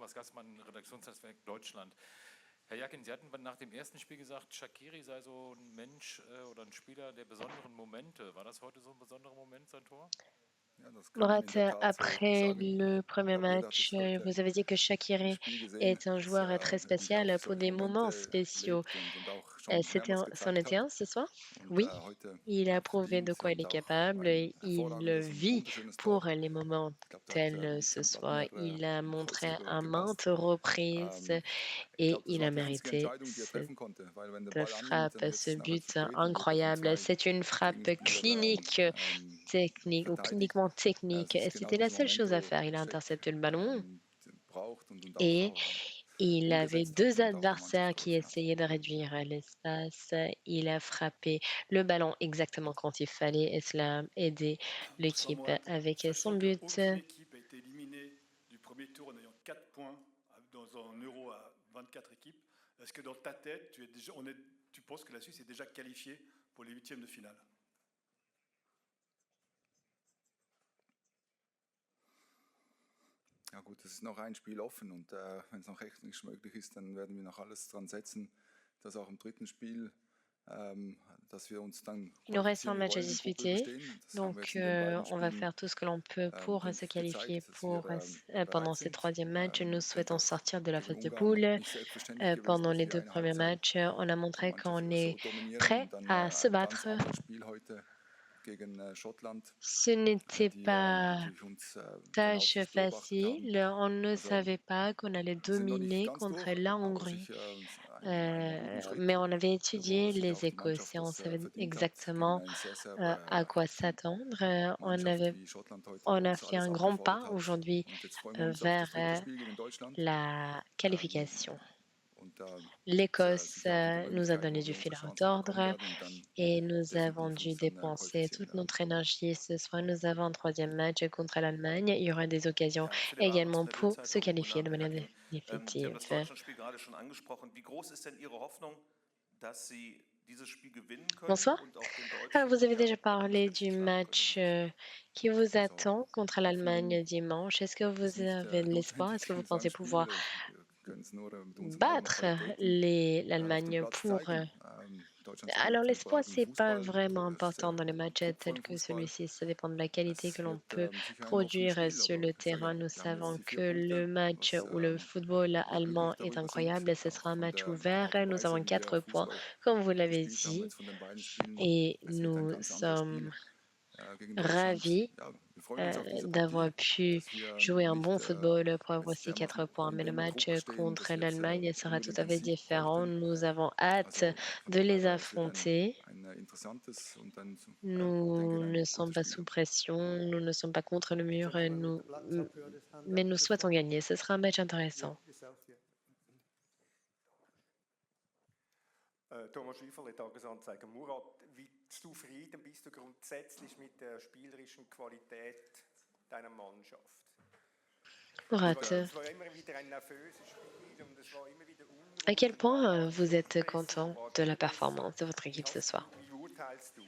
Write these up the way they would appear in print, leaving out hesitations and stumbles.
Thomas Gassmann, Redaktionsnetzwerk Deutschland. Herr Jakin, Sie hatten nach dem ersten Spiel gesagt, Shaqiri sei so ein Mensch oder ein Spieler der besonderen Momente. War das heute so ein besonderer Moment, sein Tor? Mourad, après le premier match, vous avez dit que Shaqiri est un joueur très spécial pour des moments spéciaux. C'en était un ce soir? Oui, il a prouvé de quoi il est capable. Il vit pour les moments tels ce soir. Il a montré à maintes reprises et il a mérité cette frappe, ce but incroyable. C'est une frappe clinique, technique ou cliniquement technique. Et c'était la seule chose à faire. Il a intercepté le ballon et il avait deux adversaires qui essayaient de réduire l'espace. Il a frappé le ballon exactement quand il fallait et cela a aidé Bonsoir l'équipe Mourad. avec son Sachant but. qu'aucune équipe a été éliminée du premier tour en ayant 4 points dans un euro à 24 équipes, est-ce que dans ta tête, tu penses que la Suisse est déjà qualifiée pour les huitièmes de finale? Ja gut, es ist noch ein Spiel offen und wenn es noch technisch möglich ist, dann werden wir noch alles dran setzen, dass auch im dritten Spiel, dass wir uns dann Il nous reste un qualifizieren match à wollen, die Gruppe disputer, überstehen. Das haben wir donc jetzt in den beiden on va Spielen, faire tout ce que l'on peut pour denke se ich, qualifier gezeigt, dass wir pour bereit pendant ces sind. troisième matchs. Nous Ich denke souhaitons auch sortir de la gegen phase de Ungarn poule. nicht selbstverständlich gewesen, Pendant dass les wir deux eine premiers Halbzeit matchs, on a die montré Mannschaft qu'on so est dominieren prêt und dann à se ein ganz battre. anderes Spiel heute gegen Schottland, Ce n'était die pas natürlich uns tâche genauestens beobachtet haben. facile. On ne Also savait pas qu'on allait wir sind noch nicht dominer ganz contre durch, la aber Hongrie. sicher einen guten Schritt, Mais on avait wo étudié sich les auch die Mannschaft Écossais, on das savait verdient hat, gegen exactement eine sehr, sehr à quoi s'attendre. Mannschaft wie Schottland heute On a uns fait alles un grand abgefordert pas hat. aujourd'hui Und jetzt freuen wir uns auf das vers dritte Spiel gegen Deutschland. la qualification. Und da L'Écosse sicher auch wieder nous a Möglichkeiten, donné wo du wir fil unsere à Chancen bekommen retordre werden und dann et nous avons definitiv dû uns dann dépenser qualifizieren toute werden. notre énergie ce soir. Nous avons un troisième match contre l'Allemagne. Il y aura des occasions Ja, Philipp Ahrens également von der pour se Bild-Zeitung. Guten qualifier de Abend, Herr manière Jakin. Sie haben définitive. das Deutschlandspiel gerade schon angesprochen. Wie groß ist denn Ihre Hoffnung, dass Sie dieses Spiel gewinnen können Bonsoir. und auch den Alors, Deutschen vous avez ja, déjà parlé ins du Gesicht schlagen können? match qui vous Also attend contre Hoffnung l'Allemagne dimanche. Est-ce que ist vous nicht avez de l'espoir? notwendig Est-ce que vous gegen so ein pensez Spiel. pouvoir Wir können es nur mit unseren eigenen battre Qualitäten auf dem l'Allemagne Platz pour... zeigen. Deutschland Alors, spielt l'espoir, überragenden c'est pas Fußball, vraiment important sehr dans les matchs tels druckvollen que Fußball. celui-ci. Ça dépend de la qualité que Es l'on wird peut sicher ein offenes produire Spiel, sur aber le ich sage, terrain. Nous wir haben jetzt savons die 4 que Punkte, le match was ou le football wir glücklich allemand est darüber sind, incroyable. Ce sera auch un von match der ouvert. Art und Nous Weise, avons wie wir 4 points, Fußball comme vous l'avez gespielt haben dit. jetzt von den beiden Spielen. Et Es wird ein nous ganz anderes sommes Spiel gegen Deutschland. ravis Ja, wir freuen uns auf diese d'avoir Partie, pu dass wir jouer un bon nicht football pour avoir jetzt ces dermaßen 4 points. Mais le horrenden match Druck stehen, contre dass wir jetzt l'Allemagne sera tout unbedingt à den fait Sieg différent. brauchten. Nous avons hâte Also von de les daher, es wird affronter. ein interessantes und ein, denke Nous ich, ne ein sommes gutes pas Spiel. sous pression, nous ne sommes pas contre le mur, mais nous souhaitons gagner. Ce sera un match intéressant. Thomas Schäuferle, Tagesanzeiger. Murat, wie zufrieden bist du grundsätzlich mit der spielerischen Qualität deiner Mannschaft? Murat, Es war immer wieder ein nervöses Spiel und es war immer wieder à quel point unruhig. vous êtes content de la performance de votre équipe ce soir? Wie urteilst du?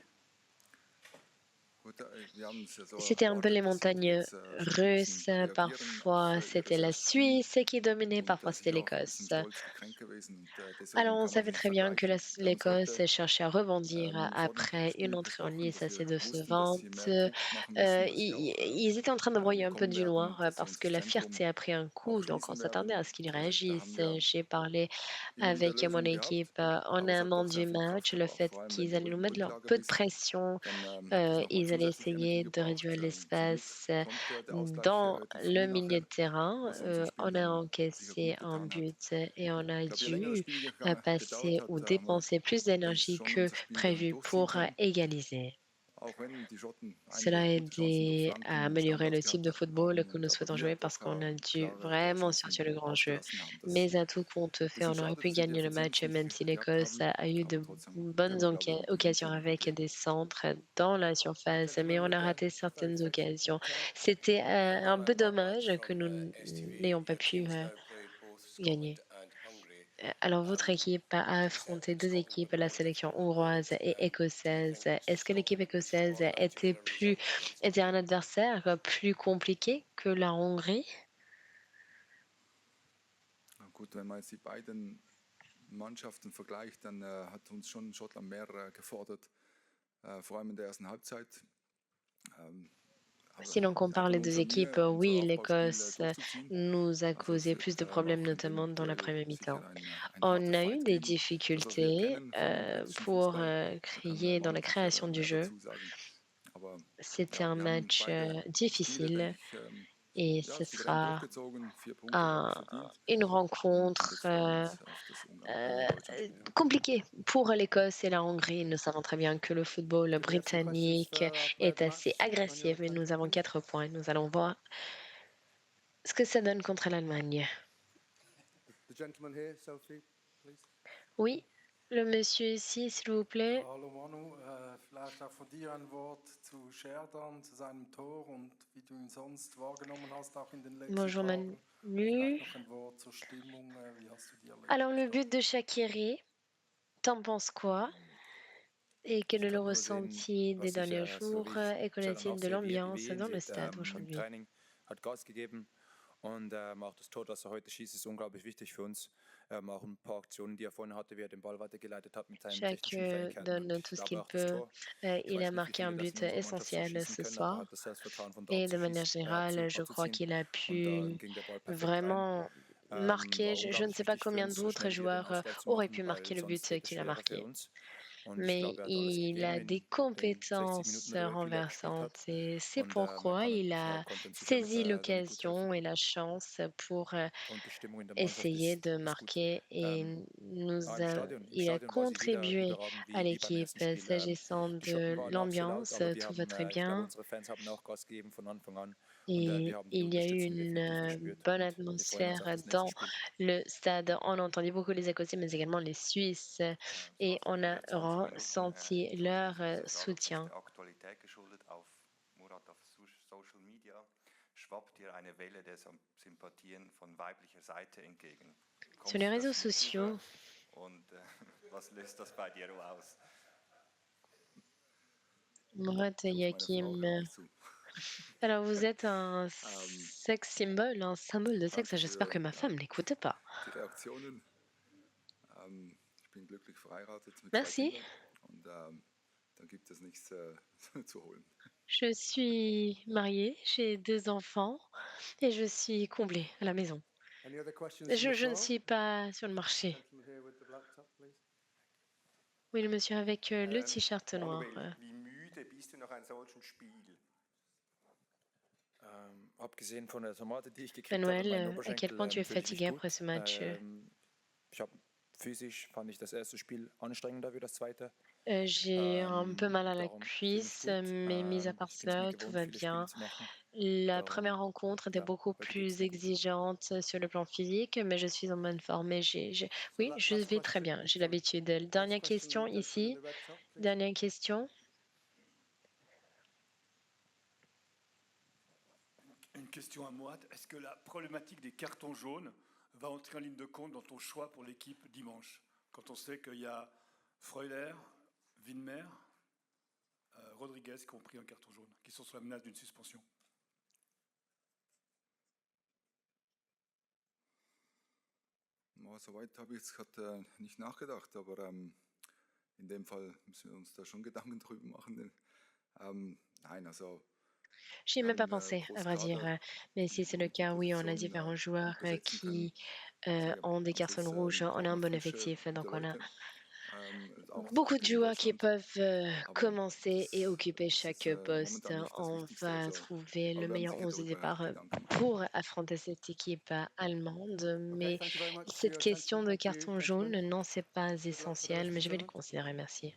Gut, wir haben es ja so C'était un peu les erwartet, dass wir montagnes jetzt so ein russes, bisschen reagieren parfois auf ihr c'était la Reservespiel Suisse qui dominait, und parfois c'était sicher auch ein bisschen l'Écosse. stolz gekränkt gewesen und Alors deswegen on kann man savait es nicht très bien que vergleichen. Wir haben es l'Écosse heute cherchait à rebondir vor dem après une Spiel entrée en besprochen, lice dass assez wir wussten, dass sie décevante. mehr Druck machen müssen, dass sie auch Ils étaient en train de broyer un peu kommen du werden, noir dass sie parce uns que das la Zentrum fierté a pris un auch coup, donc on schließen s'attendait werden. à ce qu'ils Da haben réagissent. wir J'ai parlé immer wieder avec mon Lösungen gehabt, équipe en aber es hat amont doch sehr du viel match, gekostet, le auch fait vor allem, wenn qu'ils du allaient nous in mettre leur Rücklage peu de bist, pression. dann hat es nochmal Ils allaient zusätzliche essayer Energie de gebraucht. réduire Zum Glück l'espace kommt der Ausgleich dans relativ le früh milieu nachher, de terrain. was unserem Spiel On a dann sicher encaissé gut un getan hat. but et on a Ich glaube, je länger das dû Spiel gedauert passer hat, ou haben wir dépenser plus eigentlich d'énergie schon que unser Spiel prévu durchziehen pour können. égaliser. Auch wenn die Schotten Cela einige a gute Chancen durch aidé à Flanken und améliorer Standards le type gehabt de football que haben nous und aber souhaitons wir jouer parce doch qu'on a dû klare vraiment Torchancen sortir le grand jeu. ausgelassen haben. Mais à tout compte fait, Bisschen on aurait schade, pu dass wir die gagner le Effizienz match, nicht même si gehabt l'Écosse haben, a eu aber de trotzdem bonnes können wir, glaube ich, mit gutem occasions Team avec umgehen. des centres dans la surface, mais on a raté certaines occasions. C'était un peu dommage que nous n'ayons pas pu gagner. Alors, votre équipe a affronté deux équipes, la sélection hongroise et écossaise. Est-ce que l'équipe écossaise était un adversaire plus compliqué que la Hongrie? gut, wenn man jetzt die beiden Mannschaften vergleicht, dann hat uns schon Schottland mehr gefordert, vor allem in der ersten Halbzeit. Si l'on compare les deux équipes, oui, l'Écosse nous a causé plus de problèmes, notamment dans la première mi-temps. On a eu des difficultés pour crier dans la création du jeu. C'était un match difficile et ce sera une rencontre compliquée pour l'Écosse et la Hongrie. Nous savons très bien que le football britannique est assez agressif, mais nous avons 4 points. Nous allons voir ce que ça donne contre l'Allemagne. The gentleman here, Sophie, please. Oui, le monsieur ici, s'il vous plaît. Hallo Manu, vielleicht auch von dir ein Wort zu Sherdan, zu seinem Tor und wie du ihn sonst wahrgenommen hast, auch in den letzten Bonjour Tagen. Manu. Vielleicht noch ein Wort zur Stimmung, wie hast du die erlebt? Alors, le but de Shaqiri, t'en penses quoi? Et quel est le ressenti des derniers jours? Et qu'en est-il de l'ambiance dans le stade aujourd'hui? Hat Gas gegeben und auch das Tor, das er heute schießt, ist unglaublich wichtig für uns. Auch ein paar Aktionen, die er vorne hatte, wie er den Ball weitergeleitet hat mit seinen technischen Fähigkeiten. Donne tout ce qu'il peut. Il a marqué un but essentiel ce soir. Et de manière générale, je crois qu'il a pu vraiment marquer. Je ne sais pas combien d'autres joueurs auraient pu marquer le but qu'il a marqué. Mais il a des compétences renversantes et c'est pourquoi il a saisi l'occasion et la chance pour essayer de marquer et il a contribué à l'équipe. S'agissant de l'ambiance, tout va très bien. Et il y a eu une bonne atmosphère dans le stade. On a entendu beaucoup les Écossais, mais également les Suisses. Et on a ressenti leur soutien. Sur les réseaux sociaux, Murat Yakim. Alors, vous êtes un sex symbol, un symbole de sexe. J'espère que ma femme n'écoute pas. Merci. Je suis mariée, j'ai 2 enfants et je suis comblée à la maison. Je ne suis pas sur le marché. Oui, le monsieur avec le t-shirt noir. Wie müde bist du nach einem solchen Spiel? Abgesehen von der Tomate, die ich gekriegt habe, Manuel, à quel point tu es fatigué après ce match? Physisch fand ich das erste Spiel anstrengender wie das zweite. J'ai un peu mal à la cuisse, mais mis à part cela, tout va bien. La première rencontre était beaucoup plus exigeante sur le plan physique, mais je suis en bonne forme et oui, je vais très bien, j'ai l'habitude. Dernière question ici. Dernière question. Une question à moi. Est-ce que la problématique des cartons jaunes va entrer en ligne de compte dans ton choix pour l'équipe dimanche? Quand on sait qu'il y a Freuler, Winmer, Rodriguez qui ont pris un carton jaune, qui sont sur la menace d'une suspension. Soweit habe ich jetzt gerade nicht nachgedacht, aber in dem Fall müssen wir uns da schon Gedanken drüber machen. Nein, also J'y ai même pas pensé, à vrai dire. Mais si c'est le cas, oui, on a différents joueurs qui ont des cartons rouges. On a un bon effectif, donc on a beaucoup de joueurs qui peuvent commencer et occuper chaque poste. On va trouver le meilleur 11 de départ pour affronter cette équipe allemande. Mais cette question de carton jaune, non, c'est pas essentiel, mais je vais le considérer. Merci.